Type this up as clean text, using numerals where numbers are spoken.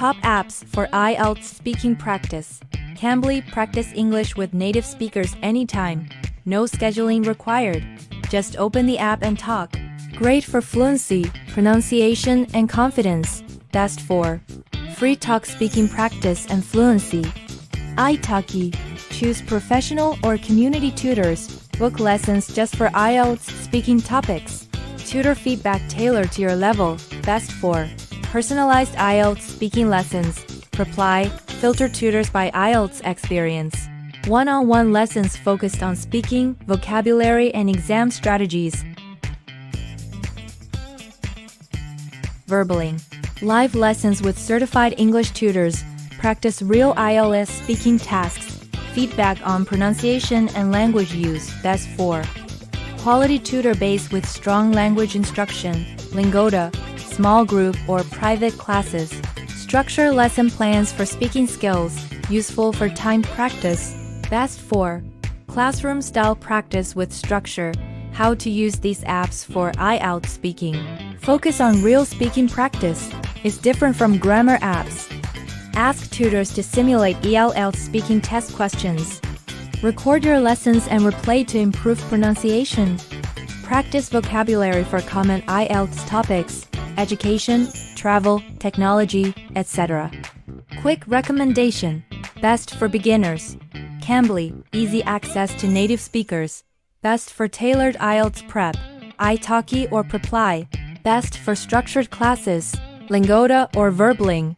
Top apps for IELTS speaking practice. Cambly, practice English with native speakers anytime. No scheduling required. Just open the app and talk. Great for fluency, pronunciation, and confidence. Best for free talk speaking practice and fluency. Italki. Choose professional or community tutors. Book lessons just for IELTS speaking topics. Tutor feedback tailored to your level. Best for personalized IELTS speaking lessons. Reply, filter tutors by IELTS experience. One-on-one lessons focused on speaking, vocabulary, and exam strategies. Verbaling. Live lessons with certified English tutors. Practice real IELTS speaking tasks. Feedback on pronunciation and language use. Best for quality tutor base with strong language instruction. Lingoda, small group or private classes. Structure lesson plans for speaking skills. Useful for time practice. Best for classroom-style practice with structure. How to use these apps for IELTS speaking. Focus on real speaking practice. Is different from grammar apps. Ask tutors to simulate IELTS speaking test questions. Record your lessons and replay to improve pronunciation. Practice vocabulary for common IELTS topics, education, travel, technology, etc. Quick recommendation. Best for beginners. Cambly, easy access to native speakers. Best for tailored IELTS prep. italki or Reply. Best for structured classes. Lingoda or Verbaling.